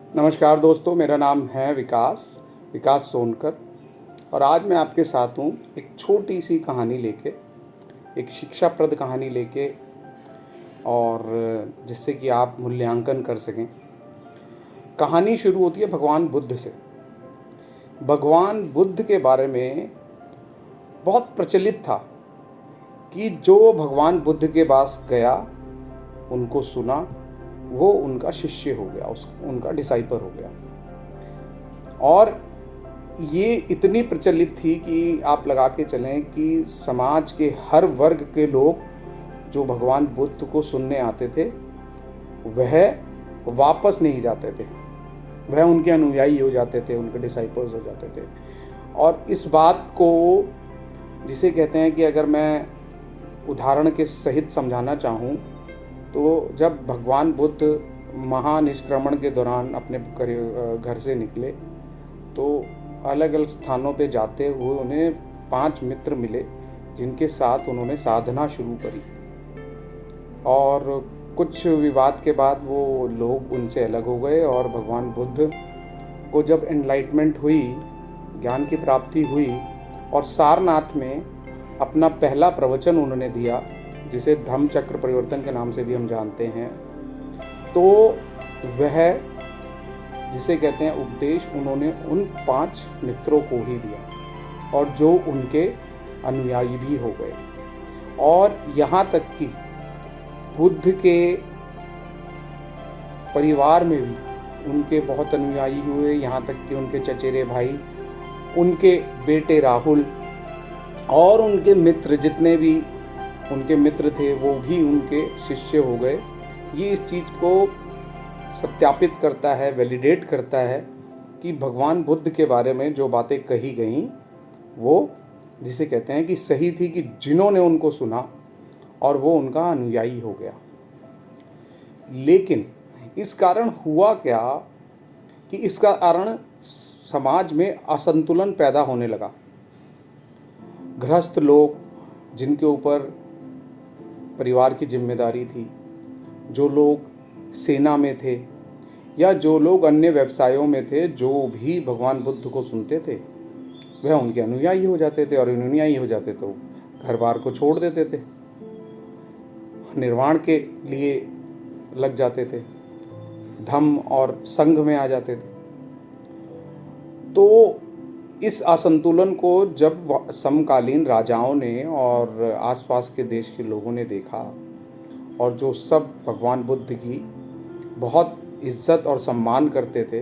नमस्कार दोस्तों, मेरा नाम है विकास सोनकर। और आज मैं आपके साथ हूँ एक छोटी सी कहानी लेके, एक शिक्षाप्रद कहानी लेके, और जिससे कि आप मूल्यांकन कर सकें। कहानी शुरू होती है भगवान बुद्ध से। भगवान बुद्ध के बारे में बहुत प्रचलित था कि जो भगवान बुद्ध के पास गया, उनको सुना, वो उनका शिष्य हो गया, उनका डिसाइपल हो गया। और ये इतनी प्रचलित थी कि आप लगा के चलें कि समाज के हर वर्ग के लोग जो भगवान बुद्ध को सुनने आते थे, वह वापस नहीं जाते थे, वह उनके अनुयायी हो जाते थे, उनके डिसाइपल्स हो जाते थे। और इस बात को, जिसे कहते हैं कि अगर मैं उदाहरण के सहित समझाना चाहूँ, तो जब भगवान बुद्ध महानिष्क्रमण के दौरान अपने घर से निकले, तो अलग अलग स्थानों पे जाते हुए उन्हें 5 मित्र मिले, जिनके साथ उन्होंने साधना शुरू करी। और कुछ विवाद के बाद वो लोग उनसे अलग हो गए, और भगवान बुद्ध को जब एनलाइटमेंट हुई, ज्ञान की प्राप्ति हुई, और सारनाथ में अपना पहला प्रवचन उन्होंने दिया, जिसे धम्म चक्र परिवर्तन के नाम से भी हम जानते हैं, तो वह, जिसे कहते हैं उपदेश, उन्होंने उन 5 मित्रों को ही दिया, और जो उनके अनुयायी भी हो गए। और यहाँ तक कि बुद्ध के परिवार में भी उनके बहुत अनुयायी हुए, यहाँ तक कि उनके चचेरे भाई, उनके बेटे राहुल और उनके मित्र, जितने भी उनके मित्र थे, वो भी उनके शिष्य हो गए। ये इस चीज़ को सत्यापित करता है, वैलिडेट करता है कि भगवान बुद्ध के बारे में जो बातें कही गईं, वो, जिसे कहते हैं कि सही थी, कि जिन्होंने उनको सुना और वो उनका अनुयायी हो गया। लेकिन इस कारण हुआ क्या कि इसका कारण समाज में असंतुलन पैदा होने लगा। गृहस्थ लोग, जिनके ऊपर परिवार की जिम्मेदारी थी, जो लोग सेना में थे, या जो लोग अन्य व्यवसायों में थे, जो भी भगवान बुद्ध को सुनते थे, वह उनके अनुयायी हो जाते थे। और अनुयायी हो जाते तो घर बार को छोड़ देते थे, निर्वाण के लिए लग जाते थे, धम्म और संघ में आ जाते थे। तो इस असंतुलन को जब समकालीन राजाओं ने और आसपास के देश के लोगों ने देखा, और जो सब भगवान बुद्ध की बहुत इज्जत और सम्मान करते थे,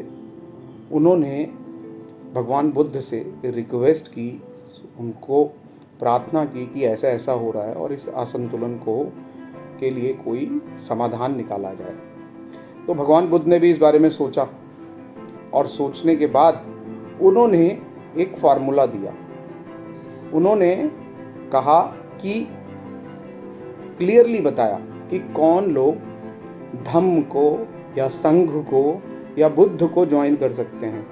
उन्होंने भगवान बुद्ध से रिक्वेस्ट की, उनको प्रार्थना की कि ऐसा ऐसा हो रहा है, और इस असंतुलन को के लिए कोई समाधान निकाला जाए। तो भगवान बुद्ध ने भी इस बारे में सोचा, और सोचने के बाद उन्होंने एक फार्मूला दिया। उन्होंने कहा कि, क्लियरली बताया कि कौन लोग धम्म को या संघ को या बुद्ध को ज्वाइन कर सकते हैं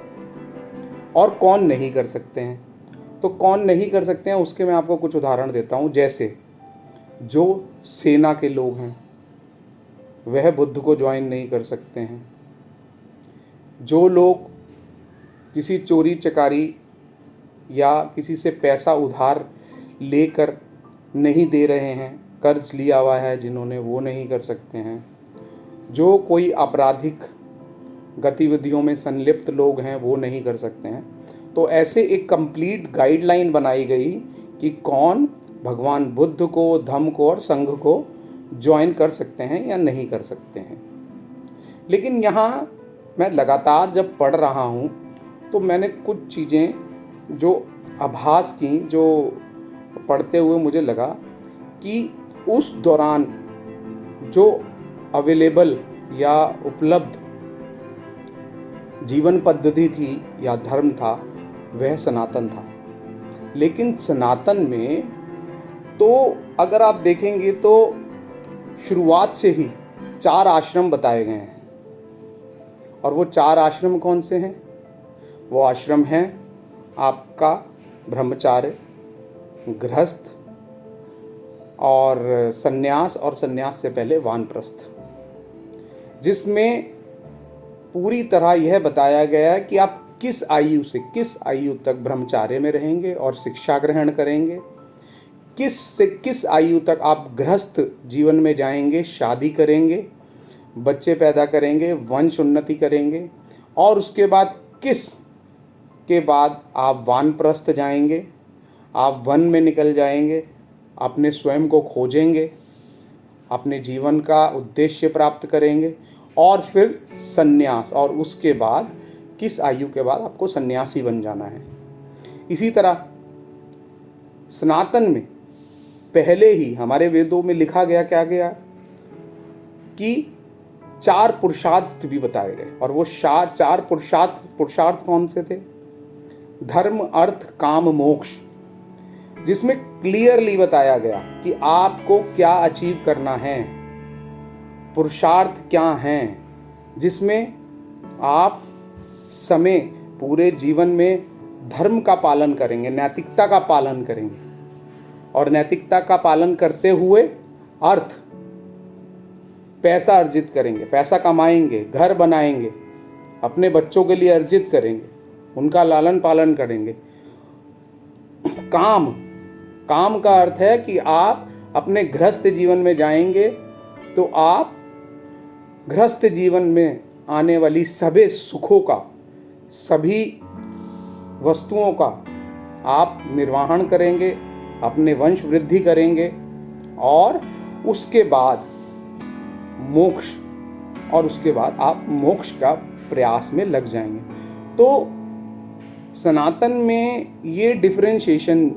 और कौन नहीं कर सकते हैं। तो कौन नहीं कर सकते हैं उसके मैं आपको कुछ उदाहरण देता हूँ। जैसे जो सेना के लोग हैं, वह बुद्ध को ज्वाइन नहीं कर सकते हैं। जो लोग किसी चोरी चकारी या किसी से पैसा उधार लेकर नहीं दे रहे हैं, कर्ज लिया हुआ है जिन्होंने, वो नहीं कर सकते हैं। जो कोई आपराधिक गतिविधियों में संलिप्त लोग हैं, वो नहीं कर सकते हैं। तो ऐसे एक कंप्लीट गाइडलाइन बनाई गई कि कौन भगवान बुद्ध को, धम्म को और संघ को ज्वाइन कर सकते हैं या नहीं कर सकते हैं। लेकिन यहाँ मैं लगातार जब पढ़ रहा हूँ, तो मैंने कुछ चीज़ें जो आभास की, जो पढ़ते हुए मुझे लगा कि उस दौरान जो अवेलेबल या उपलब्ध जीवन पद्धति थी या धर्म था, वह सनातन था। लेकिन सनातन में तो अगर आप देखेंगे तो शुरुआत से ही 4 आश्रम बताए गए हैं। और वो 4 आश्रम कौन से हैं? वो आश्रम हैं आपका ब्रह्मचार्य, गृहस्थ और सन्यास, और सन्यास से पहले वानप्रस्थ, जिसमें पूरी तरह यह बताया गया है कि आप किस आयु से किस आयु तक ब्रह्मचार्य में रहेंगे और शिक्षा ग्रहण करेंगे, किस से किस आयु तक आप गृहस्थ जीवन में जाएंगे, शादी करेंगे, बच्चे पैदा करेंगे, वंश उन्नति करेंगे, और उसके बाद किस के बाद आप वानप्रस्थ जाएंगे, आप वन में निकल जाएंगे, अपने स्वयं को खोजेंगे, अपने जीवन का उद्देश्य प्राप्त करेंगे, और फिर सन्यास, और उसके बाद किस आयु के बाद आपको सन्यासी बन जाना है। इसी तरह सनातन में पहले ही हमारे वेदों में लिखा गया, क्या गया कि 4 पुरुषार्थ भी बताए गए, और वो 4 पुरुषार्थ कौन से थे? धर्म, अर्थ, काम, मोक्ष, जिसमें क्लियरली बताया गया कि आपको क्या अचीव करना है, पुरुषार्थ क्या हैं, जिसमें आप समय पूरे जीवन में धर्म का पालन करेंगे, नैतिकता का पालन करेंगे, और नैतिकता का पालन करते हुए अर्थ, पैसा अर्जित करेंगे, पैसा कमाएंगे, घर बनाएंगे, अपने बच्चों के लिए अर्जित करेंगे, उनका लालन पालन करेंगे। काम का अर्थ है कि आप अपने गृहस्थ जीवन में जाएंगे तो आप गृहस्थ जीवन में आने वाली सभी सुखों का, सभी वस्तुओं का आप निर्वहन करेंगे, अपने वंश वृद्धि करेंगे, और उसके बाद मोक्ष, और उसके बाद आप मोक्ष का प्रयास में लग जाएंगे। तो सनातन में ये डिफरेंशिएशन,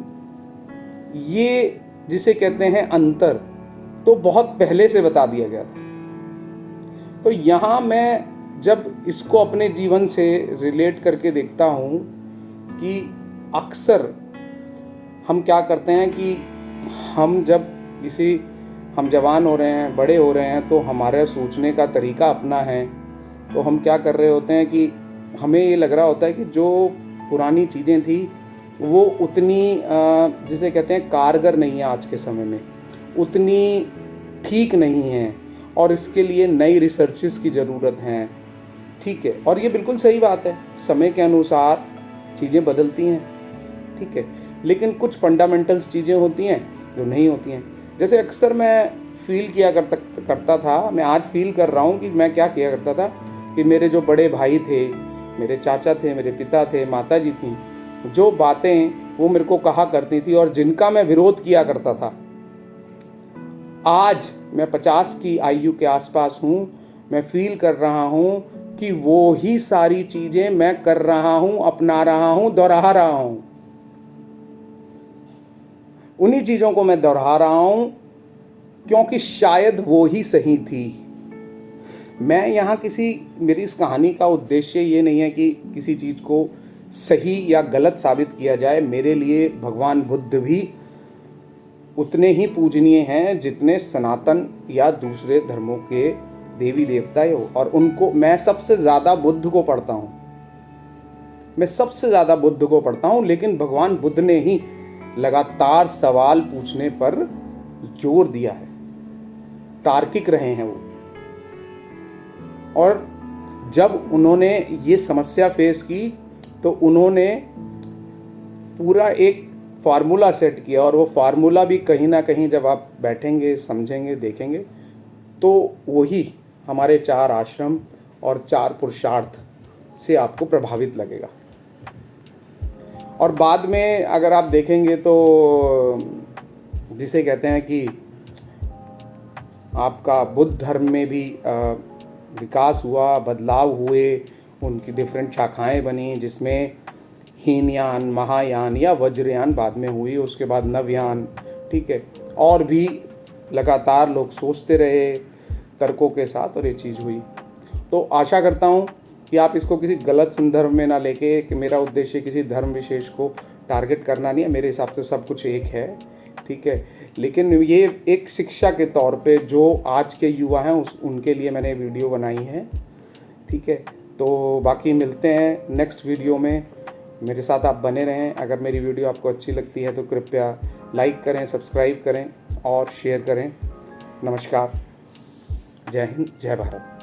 ये जिसे कहते हैं अंतर, तो बहुत पहले से बता दिया गया था। तो यहाँ मैं जब इसको अपने जीवन से रिलेट करके देखता हूँ कि अक्सर हम क्या करते हैं कि हम जवान हो रहे हैं, बड़े हो रहे हैं, तो हमारे सोचने का तरीका अपना है, तो हम क्या कर रहे होते हैं कि हमें ये लग रहा होता है कि जो पुरानी चीज़ें थी वो उतनी जिसे कहते हैं कारगर नहीं है, आज के समय में उतनी ठीक नहीं है, और इसके लिए नई रिसर्चेस की ज़रूरत है। ठीक है, और ये बिल्कुल सही बात है, समय के अनुसार चीज़ें बदलती हैं। ठीक है, लेकिन कुछ फंडामेंटल्स चीज़ें होती हैं जो नहीं होती हैं। जैसे अक्सर मैं फील किया करता था, मैं आज फील कर रहा हूँ कि मैं क्या किया करता था कि मेरे जो बड़े भाई थे, मेरे चाचा थे, मेरे पिता थे, माता जी थी, जो बातें वो मेरे को कहा करती थी और जिनका मैं विरोध किया करता था, आज मैं 50 की आयु के आसपास हूँ, मैं फील कर रहा हूँ कि वो ही सारी चीज़ें मैं कर रहा हूँ, अपना रहा हूँ, दोहरा रहा हूँ। उन्हीं चीज़ों को मैं दोहरा रहा हूँ क्योंकि शायद वो ही सही थी। मैं यहाँ मेरी इस कहानी का उद्देश्य ये नहीं है कि किसी चीज़ को सही या गलत साबित किया जाए। मेरे लिए भगवान बुद्ध भी उतने ही पूजनीय हैं जितने सनातन या दूसरे धर्मों के देवी देवता हो, और उनको मैं सबसे ज़्यादा बुद्ध को पढ़ता हूँ, मैं सबसे ज़्यादा बुद्ध को पढ़ता हूँ। लेकिन भगवान बुद्ध ने ही लगातार सवाल पूछने पर जोर दिया है, तार्किक रहे हैं वो, और जब उन्होंने ये समस्या फेस की तो उन्होंने पूरा एक फार्मूला सेट किया, और वो फार्मूला भी कहीं ना कहीं जब आप बैठेंगे, समझेंगे, देखेंगे, तो वही हमारे 4 आश्रम और 4 पुरुषार्थ से आपको प्रभावित लगेगा। और बाद में अगर आप देखेंगे तो जिसे कहते हैं कि आपका बुद्ध धर्म में भी विकास हुआ, बदलाव हुए, उनकी डिफरेंट शाखाएं बनी, जिसमें हीनयान, महायान या वज्रयान बाद में हुई, उसके बाद नवयान। ठीक है, और भी लगातार लोग सोचते रहे तर्कों के साथ, और ये चीज़ हुई। तो आशा करता हूँ कि आप इसको किसी गलत संदर्भ में ना लेके कि मेरा उद्देश्य किसी धर्म विशेष को टारगेट करना नहीं है। मेरे हिसाब से सब कुछ एक है। ठीक है, लेकिन ये एक शिक्षा के तौर पे जो आज के युवा हैं उनके लिए मैंने वीडियो बनाई है। ठीक है, तो बाकी मिलते हैं नेक्स्ट वीडियो में। मेरे साथ आप बने रहें। अगर मेरी वीडियो आपको अच्छी लगती है तो कृपया लाइक करें, सब्सक्राइब करें और शेयर करें। नमस्कार, जय हिंद, जय भारत।